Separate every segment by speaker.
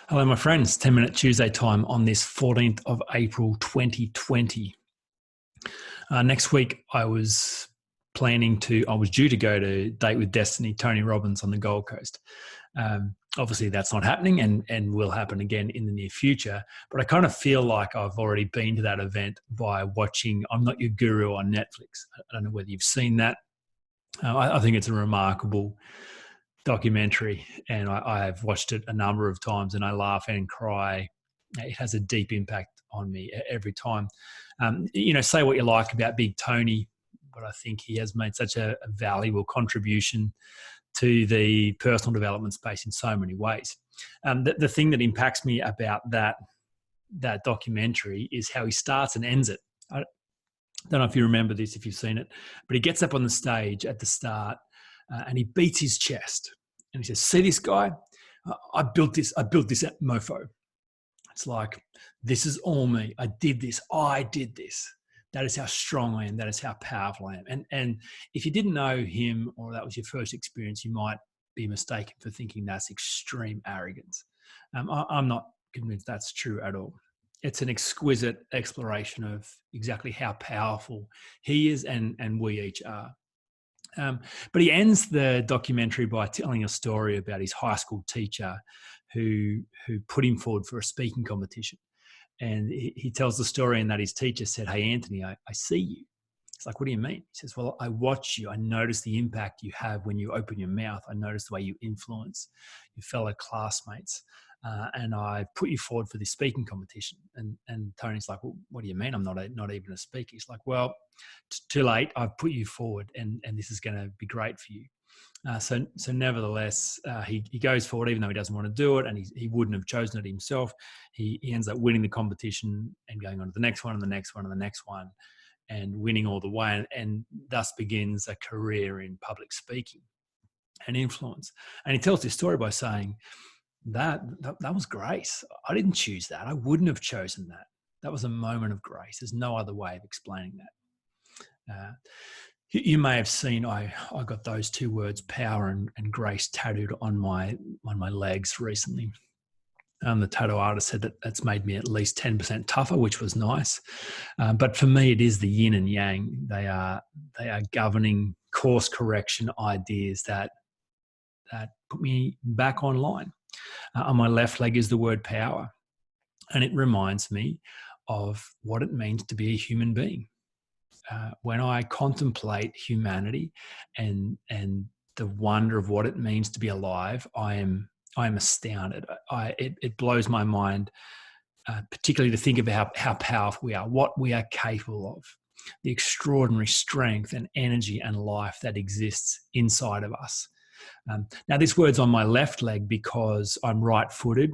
Speaker 1: Hello, my friends. 10-minute Tuesday time on this 14th of April, 2020. Next week, I was due to go to Date with Destiny, Tony Robbins on the Gold Coast. Obviously, that's not happening and will happen again in the near future. But I kind of feel like I've already been to that event by watching I'm Not Your Guru on Netflix. I don't know whether you've seen that. I think it's a remarkable documentary, and I have watched it a number of times, and I laugh and cry. It has a deep impact on me every time. Say what you like about Big Tony, but I think he has made such a valuable contribution to the personal development space in so many ways. The thing that impacts me about that documentary is how he starts and ends it. I don't know if you remember this, if you've seen it, but he gets up on the stage at the start and he beats his chest and he says, "See this guy? I built this mofo. It's like, this is all me. I did this. That is how strong I am. That is how powerful I am." And if you didn't know him, or that was your first experience, you might be mistaken for thinking that's extreme arrogance. I'm not convinced that's true at all. It's an exquisite exploration of exactly how powerful he is and we each are. But he ends the documentary by telling a story about his high school teacher who put him forward for a speaking competition. And he tells the story in that his teacher said, "Hey, Anthony, I see you." It's like, "What do you mean?" He says, "Well, I watch you. I notice the impact you have when you open your mouth. I notice the way you influence your fellow classmates. And I put you forward for this speaking competition." And Tony's like, "Well, what do you mean? I'm not even a speaker." He's like, "Well, too late. I've put you forward, and this is going to be great for you." So nevertheless, he goes forward, even though he doesn't want to do it, and he wouldn't have chosen it himself. He ends up winning the competition and going on to the next one and the next one and the next one, and winning all the way, and thus begins a career in public speaking and influence. And he tells this story by saying, that was grace. I didn't choose that. I wouldn't have chosen that. That was a moment of grace. There's no other way of explaining that. You may have seen I got those two words, power and grace, tattooed on my legs recently. The tattoo artist said that's made me at least 10% tougher, which was nice. But for me, it is the yin and yang. They are governing course correction ideas that put me back online. On my left leg is the word power, and it reminds me of what it means to be a human being. When I contemplate humanity and the wonder of what it means to be alive, I am astounded. It blows my mind, particularly to think about how powerful we are, what we are capable of, the extraordinary strength and energy and life that exists inside of us. Now, this word's on my left leg because I'm right-footed.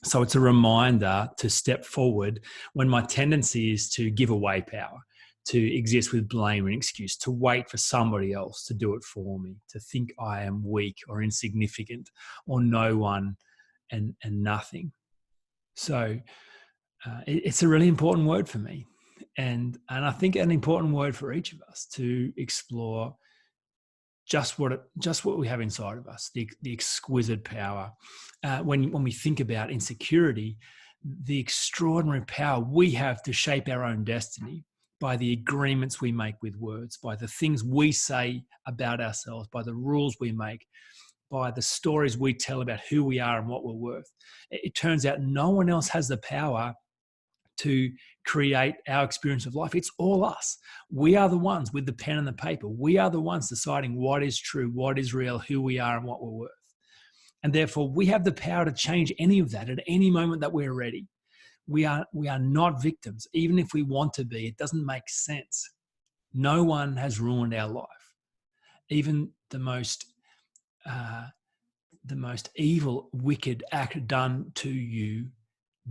Speaker 1: So it's a reminder to step forward when my tendency is to give away power, to exist with blame and excuse, to wait for somebody else to do it for me, to think I am weak or insignificant or no one and nothing. So it's a really important word for me. And I think an important word for each of us to explore just what we have inside of us, the exquisite power. When we think about insecurity, the extraordinary power we have to shape our own destiny by the agreements we make with words, by the things we say about ourselves, by the rules we make, by the stories we tell about who we are and what we're worth. It turns out no one else has the power to create our experience of life. It's all us. We are the ones with the pen and the paper. We are the ones deciding what is true, what is real, who we are and what we're worth. And therefore, we have the power to change any of that at any moment that we're ready. We are not victims. Even if we want to be, it doesn't make sense. No one has ruined our life. Even the most evil, wicked act done to you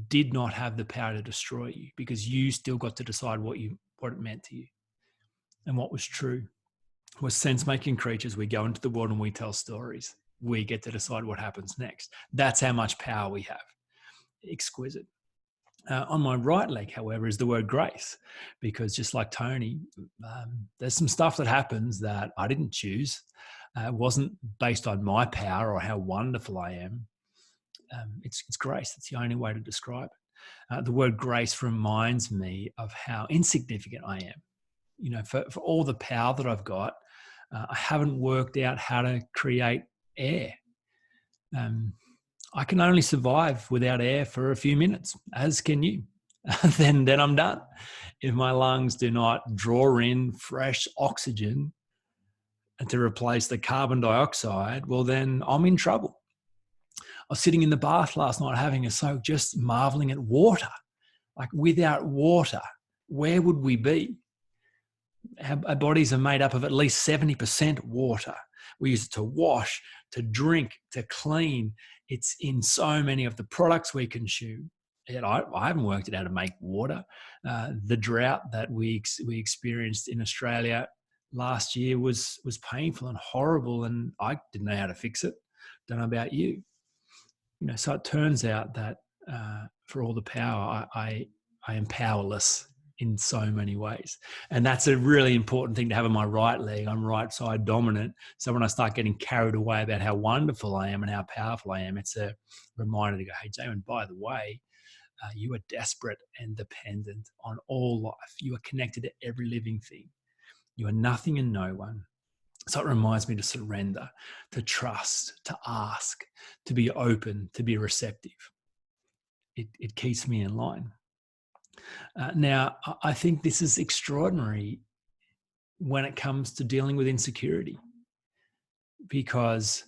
Speaker 1: did not have the power to destroy you, because you still got to decide what it meant to you. And what was true. We're sense-making creatures. We go into the world and we tell stories. We get to decide what happens next. That's how much power we have. Exquisite. On my right leg, however, is the word grace, because just like Tony, there's some stuff that happens that I didn't choose. It wasn't based on my power or how wonderful I am. It's grace. That's the only way to describe it. The word grace reminds me of how insignificant I am. You know, for all the power that I've got, I haven't worked out how to create air. I can only survive without air for a few minutes, as can you. then I'm done. If my lungs do not draw in fresh oxygen to replace the carbon dioxide, well, then I'm in trouble. I was sitting in the bath last night having a soak, just marveling at water. Like, without water, where would we be? Our bodies are made up of at least 70% water. We use it to wash, to drink, to clean. It's in so many of the products we consume. Yet I haven't worked out how to make water. The drought that we experienced in Australia last year was painful and horrible, and I didn't know how to fix it. Don't know about you. You know, so it turns out that for all the power, I am powerless in so many ways. And that's a really important thing to have in my right leg. I'm right side dominant. So when I start getting carried away about how wonderful I am and how powerful I am, it's a reminder to go, hey, Jamin, by the way, you are desperate and dependent on all life. You are connected to every living thing. You are nothing and no one. So it reminds me to surrender, to trust, to ask, to be open, to be receptive. It keeps me in line. Now, I think this is extraordinary when it comes to dealing with insecurity, because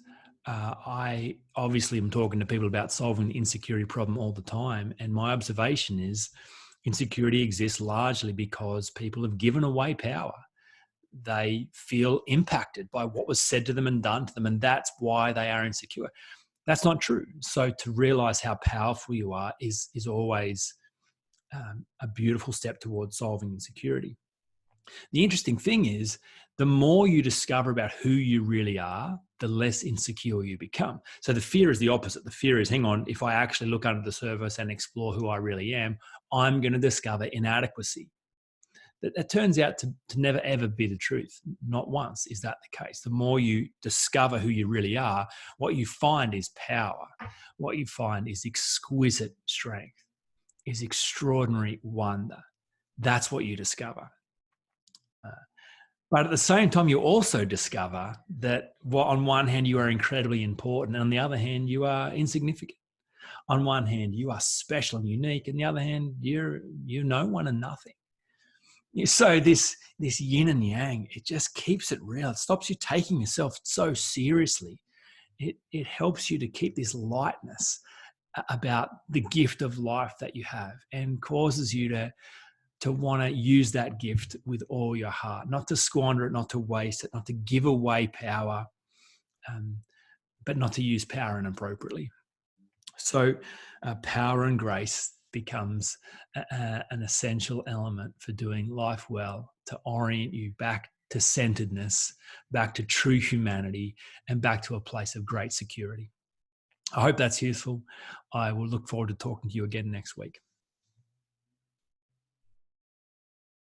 Speaker 1: I obviously am talking to people about solving the insecurity problem all the time. And my observation is insecurity exists largely because people have given away power. They feel impacted by what was said to them and done to them, and that's why they are insecure. That's not true. So to realize how powerful you are is always a beautiful step towards solving insecurity. The interesting thing is, the more you discover about who you really are, the less insecure you become. So the fear is the opposite. The fear is, hang on, if I actually look under the surface and explore who I really am, I'm going to discover inadequacy. That turns out to never, ever be the truth. Not once is that the case. The more you discover who you really are, what you find is power. What you find is exquisite strength, is extraordinary wonder. That's what you discover. But at the same time, you also discover that on one hand, you are incredibly important, and on the other hand, you are insignificant. On one hand, you are special and unique, and on the other hand, you're no one and nothing. So this yin and yang, it just keeps it real. It stops you taking yourself so seriously. It helps you to keep this lightness about the gift of life that you have, and causes you to want to use that gift with all your heart, not to squander it, not to waste it, not to give away power, but not to use power inappropriately. So power and grace becomes an essential element for doing life well, to orient you back to centeredness, back to true humanity, and back to a place of great security. I hope that's useful. I will look forward to talking to you again next week.